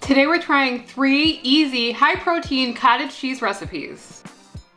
Today we're trying 3 easy, high-protein cottage cheese recipes.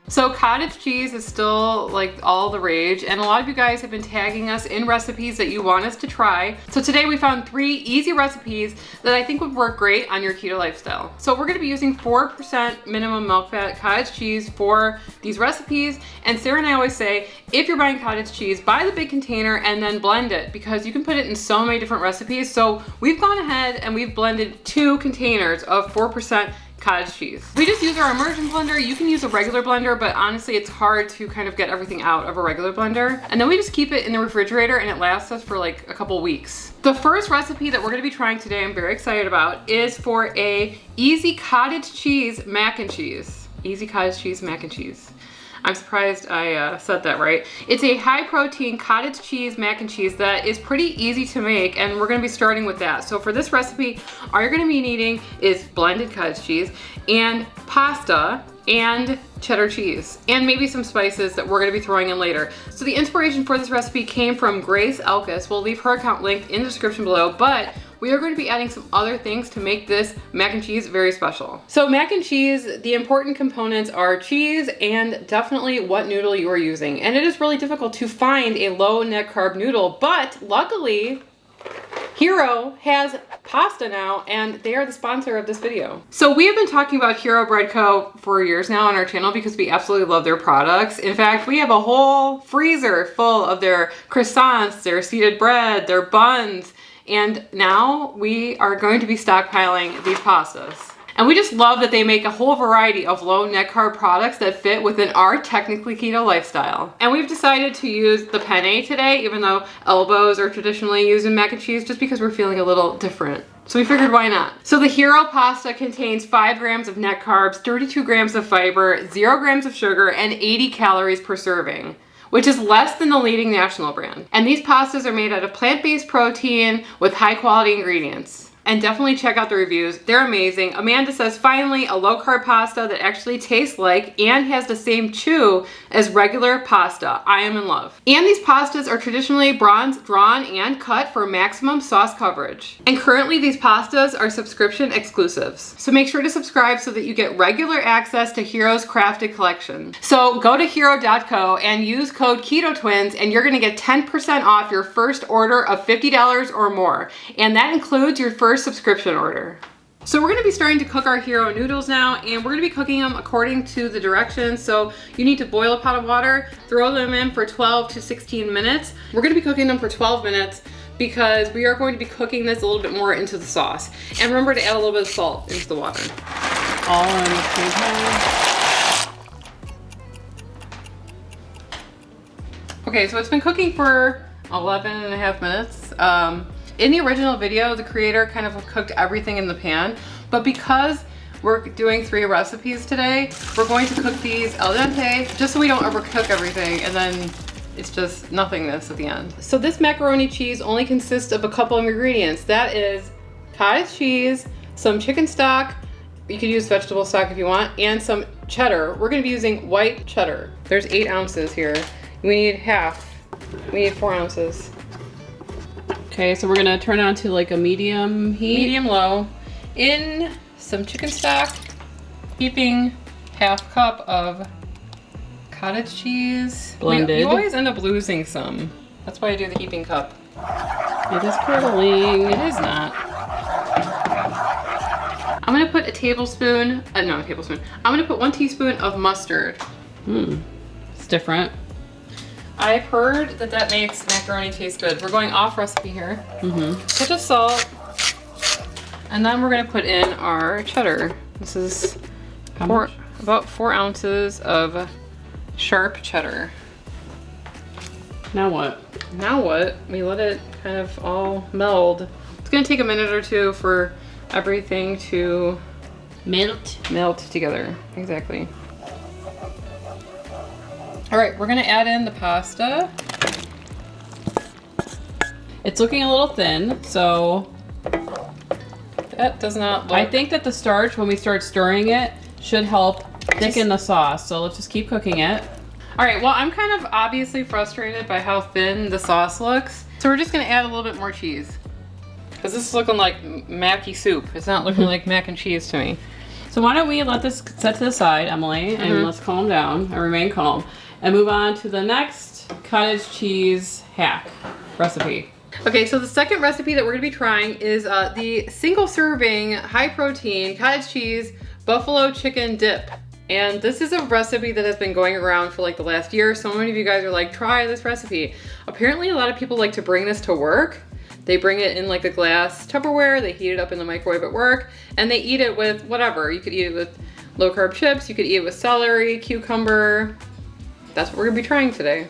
So cottage cheese is still like all the rage, and a lot of you guys have been tagging us in recipes that you want us to try. So today we found 3 easy recipes that I think would work great on your keto lifestyle. So we're gonna be using 4% minimum milk fat cottage cheese for these recipes. And Sarah and I always say, if you're buying cottage cheese, buy the big container and then blend it, because you can put it in so many different recipes. So we've gone ahead and we've blended 2 containers of 4% cottage cheese. We just use our immersion blender. You can use a regular blender, but honestly it's hard to kind of get everything out of a regular blender. And then we just keep it in the refrigerator and it lasts us for like a couple weeks. The first recipe that we're gonna be trying today, I'm very excited about, is for a easy cottage cheese mac and cheese. Easy cottage cheese mac and cheese. I'm surprised I said that right. It's a high protein cottage cheese mac and cheese that is pretty easy to make, and we're gonna be starting with that. So for this recipe, all you're gonna be needing is blended cottage cheese and pasta and cheddar cheese, and maybe some spices that we're gonna be throwing in later. So the inspiration for this recipe came from Grace Elkis. We'll leave her account linked in the description below, but we are going to be adding some other things to make this mac and cheese very special. So mac and cheese, the important components are cheese and definitely what noodle you are using. And it is really difficult to find a low net carb noodle, but luckily, Hero has pasta now, and they are the sponsor of this video. So we have been talking about Hero Bread Co. for years now on our channel because we absolutely love their products. In fact, we have a whole freezer full of their croissants, their seeded bread, their buns, and now we are going to be stockpiling these pastas. And we just love that they make a whole variety of low net carb products that fit within our technically keto lifestyle. And we've decided to use the penne today, even though elbows are traditionally used in mac and cheese, just because we're feeling a little different. So we figured, why not? So the Hero pasta contains 5 grams of net carbs, 32 grams of fiber, 0 grams of sugar, and 80 calories per serving, which is less than the leading national brand. And these pastas are made out of plant-based protein with high quality ingredients. And definitely check out the reviews, they're amazing. Amanda says, finally, a low carb pasta that actually tastes like and has the same chew as regular pasta. I am in love. And these pastas are traditionally bronze drawn and cut for maximum sauce coverage. And currently these pastas are subscription exclusives. So make sure to subscribe so that you get regular access to Hero's crafted collection. So go to hero.co and use code KETOTWINS and you're gonna get 10% off your first order of $50 or more. And that includes your first subscription order. So we're gonna be starting to cook our Hero noodles now, and we're gonna be cooking them according to the directions. So you need to boil a pot of water, throw them in for 12 to 16 minutes. We're gonna be cooking them for 12 minutes because we are going to be cooking this a little bit more into the sauce. And remember to add a little bit of salt into the water. All in the same time. Okay, so it's been cooking for 11 and a half minutes. In the original video, the creator kind of cooked everything in the pan, but because we're doing 3 recipes today, we're going to cook these al dente, just so we don't overcook everything, and then it's just nothingness at the end. So this macaroni cheese only consists of a couple of ingredients. That is cottage cheese, some chicken stock, you could use vegetable stock if you want, and some cheddar. We're gonna be using white cheddar. There's 8 ounces here. We need half. We need 4 ounces. Okay, so we're gonna turn it on to like a medium heat. Medium low. In some chicken stock, heaping half cup of cottage cheese. Blended. You always end up losing some. That's why I do the heaping cup. It is curdling. It is not. I'm gonna put a tablespoon, no, a tablespoon. I'm gonna put 1 teaspoon of mustard. It's different. I've heard that that makes macaroni taste good. We're going off recipe here. Put of salt. And then we're gonna put in our cheddar. This is about 4 ounces of sharp cheddar. Now what? Now what? We let it kind of all meld. It's gonna take a minute or 2 for everything to melt together. Exactly. All right, we're gonna add in the pasta. It's looking a little thin, so that does not look... I think that the starch, when we start stirring it, should help thicken the sauce. So let's just keep cooking it. All right, well, I'm kind of obviously frustrated by how thin the sauce looks. So we're just gonna add a little bit more cheese. Because this is looking like macky soup. It's not looking like mac and cheese to me. So why don't we let this set to the side, Emily, and let's calm down and remain calm, and move on to the next cottage cheese hack recipe. Okay, so the second recipe that we're gonna be trying is the single serving, high protein, cottage cheese, buffalo chicken dip. And this is a recipe that has been going around for like the last year. So many of you guys are like, try this recipe. Apparently a lot of people like to bring this to work. They bring it in like a glass Tupperware, they heat it up in the microwave at work, and they eat it with whatever. You could eat it with low carb chips, you could eat it with celery, cucumber. That's what we're gonna be trying today.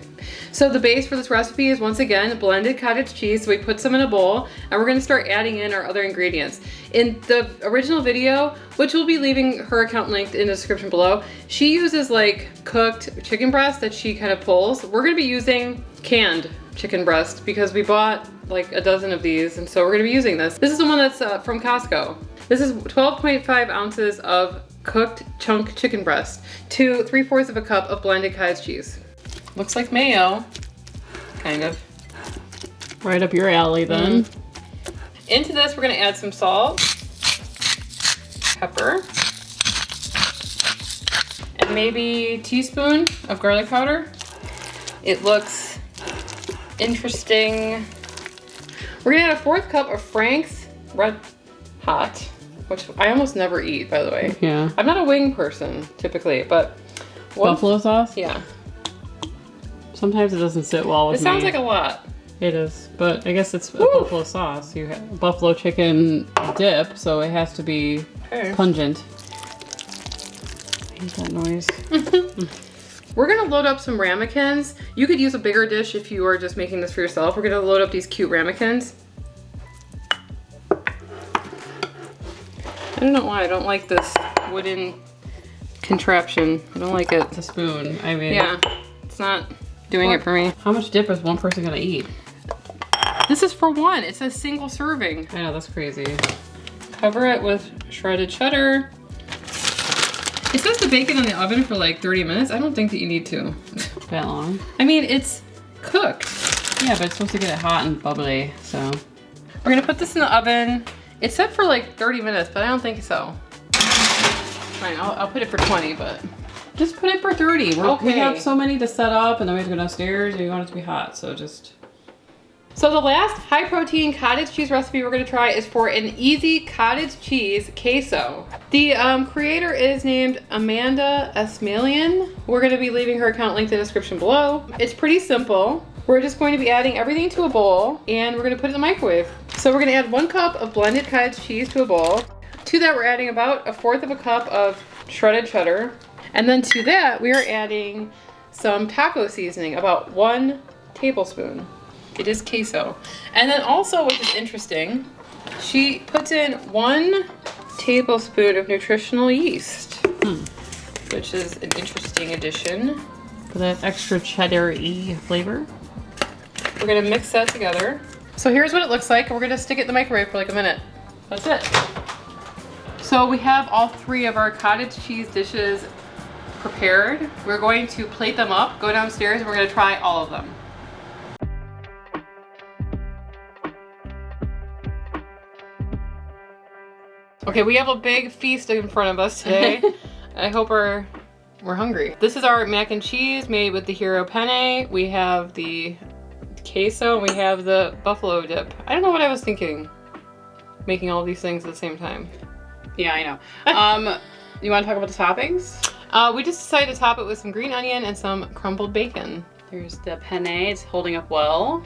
So the base for this recipe is, once again, blended cottage cheese. So we put some in a bowl, and we're gonna start adding in our other ingredients. In the original video, which we'll be leaving her account linked in the description below, she uses like cooked chicken breast that she kind of pulls. We're gonna be using canned chicken breast because we bought like a dozen of these, and so we're gonna be using this. This is the one that's from Costco. This is 12.5 ounces of cooked chunk chicken breast to 3/4 of a cup of blended cottage cheese. Looks like mayo, kind of. Right up your alley then. Into this, we're gonna add some salt, pepper, and maybe a teaspoon of garlic powder. It looks interesting. We're gonna add a 1/4 cup of Frank's Red Hot, which I almost never eat, by the way. Yeah. I'm not a wing person, typically, but... Buffalo sauce? Yeah. Sometimes it doesn't sit well with me. It sounds like a lot. It is, but I guess it's a buffalo sauce. You have buffalo chicken dip, so it has to be pungent. I hate that noise. We're gonna load up some ramekins. You could use a bigger dish if you are just making this for yourself. We're gonna load up these cute ramekins. I don't know why I don't like this wooden contraption. I don't like it. The spoon, I mean. Yeah, it's not doing it for me. How much dip is one person gonna eat? This is for one. It says single serving. I know, that's crazy. Cover it with shredded cheddar. It says to bake it in the oven for like 30 minutes. I don't think that you need to. That long? I mean, it's cooked. Yeah, but it's supposed to get it hot and bubbly, so. We're gonna put this in the oven. It's set for like 30 minutes, but I don't think so. Fine, I'll put it for 20, but. Just put it for 30. Okay. We have so many to set up, and then we have to go downstairs, and we want it to be hot, so just. So the last high protein cottage cheese recipe we're gonna try is for an easy cottage cheese queso. The creator is named Amanda Esmalian. We're gonna be leaving her account linked in the description below. It's pretty simple. We're just going to be adding everything to a bowl, and we're gonna put it in the microwave. So we're gonna add 1 cup of blended cottage cheese to a bowl. To that, we're adding about 1/4 of a cup of shredded cheddar. And then to that, we are adding some taco seasoning, about 1 tablespoon. It is queso. And then also, which is interesting, she puts in 1 tablespoon of nutritional yeast, which is an interesting addition. For that extra cheddar-y flavor. We're gonna mix that together. So here's what it looks like. We're gonna stick it in the microwave for like a minute. That's it. So we have all 3 of our cottage cheese dishes prepared. We're going to plate them up, go downstairs, and we're gonna try all of them. Okay, we have a big feast in front of us today. I hope we're hungry. This is our mac and cheese made with the hero penne. We have the queso, and we have the buffalo dip. I don't know what I was thinking, making all these things at the same time. Yeah, I know. You want to talk about the toppings? We just decided to top it with some green onion and some crumbled bacon. There's the penne. It's holding up well.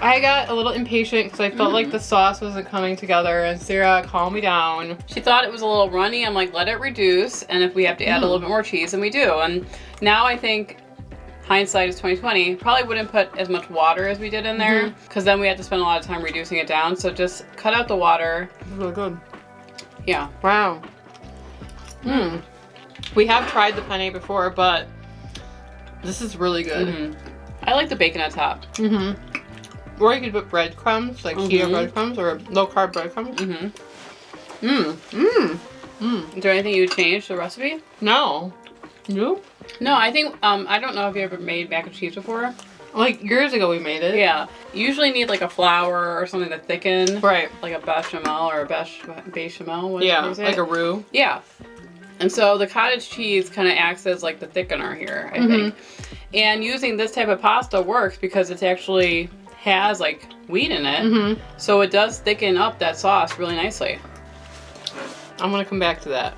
I got a little impatient because I felt like the sauce wasn't coming together, and Sarah calmed me down. She thought it was a little runny. I'm like, let it reduce, and if we have to add a little bit more cheese, then we do. And now I think, hindsight is 2020, probably wouldn't put as much water as we did in there, because then we had to spend a lot of time reducing it down. So just cut out the water. It's really good. Yeah. Wow. We have tried the penne before, but this is really good. I like the bacon on top. Or you could put breadcrumbs, like keto breadcrumbs or low carb breadcrumbs. Is there anything you would change to the recipe? No. You? No, I think, I don't know if you ever made mac and cheese before. Like years ago we made it. Yeah. You usually need like a flour or something to thicken. Right. Like a bechamel or a bechamel. What Yeah, is it? like a roux. Yeah. And so the cottage cheese kind of acts as like the thickener here, I think. And using this type of pasta works because it actually has like wheat in it. So it does thicken up that sauce really nicely. I'm gonna come back to that.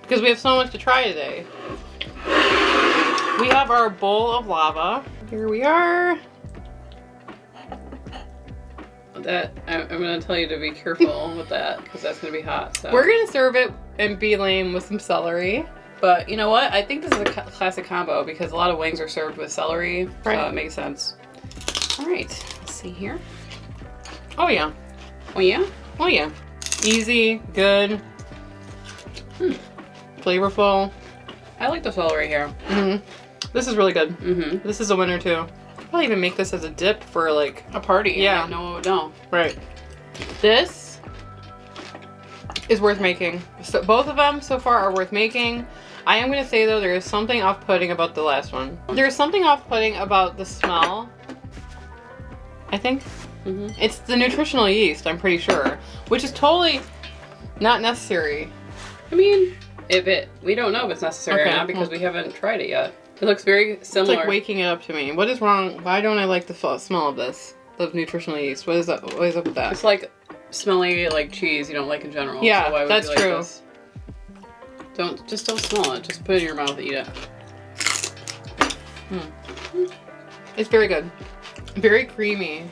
Because we have so much to try today. We have our bowl of lava. Here we are. That I'm gonna tell you to be careful with that because that's gonna be hot. So. We're gonna serve it and be lame with some celery. But you know what? I think this is a classic combo because a lot of wings are served with celery, Right. so it makes sense. All right, let's see here. Oh yeah. Oh yeah? Oh yeah. Easy, good, flavorful. I like the celery here. This is really good. This is a winner too. I'll probably even make this as a dip for like A party. Yeah. No one would know. Right. This is worth making. So both of them so far are worth making. I am gonna say though, there is something off-putting about the last one. There's something off-putting about the smell. I think it's the nutritional yeast. I'm pretty sure, which is totally not necessary. I mean, we don't know if it's necessary or Okay. not because we haven't tried it yet. It looks very It's similar. like waking it up to me. What is wrong? Why don't I like the smell of this? The nutritional yeast. What is that? What is up with that? It's like smelly like cheese you don't like in general. Yeah, so why would that's you like true. This? Don't smell it. Just put it in your mouth and eat it. It's very good. Very creamy.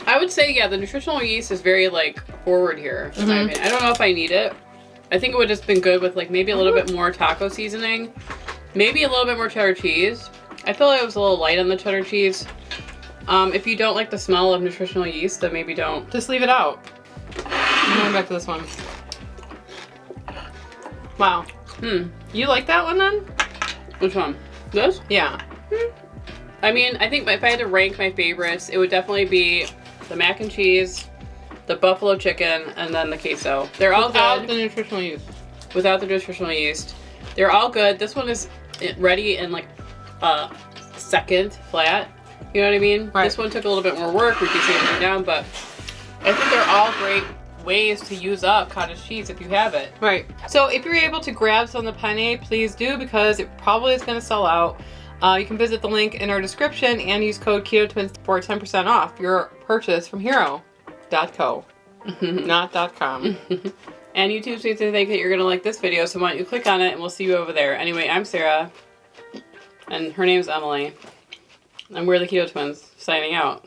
I would say, yeah, the nutritional yeast is very like forward here. In my opinion. I don't know if I need it. I think it would just been good with like maybe a little bit more taco seasoning, maybe a little bit more cheddar cheese. I feel like it was a little light on the cheddar cheese. If you don't like the smell of nutritional yeast, then maybe don't. Just leave it out. I'm going back to this one. Wow. You like that one then? Which one? This? Yeah. I mean, I think if I had to rank my favorites, it would definitely be the mac and cheese, the buffalo chicken, and then the queso. They're all Without good. the nutritional yeast. Without the nutritional yeast. They're all good. This one is ready in like a second flat. You know what I mean? Right. This one took a little bit more work, reducing everything down, but I think they're all great ways to use up cottage cheese if you have it. Right. So if you're able to grab some of the penne, please do because it probably is going to sell out. You can visit the link in our description and use code KETOTWINS for 10% off your purchase from hero.co, not .com. And YouTube seems to think that you're going to like this video, so why don't you click on it and we'll see you over there. Anyway, I'm Sarah, and her name's Emily, and we're the Keto Twins, signing out.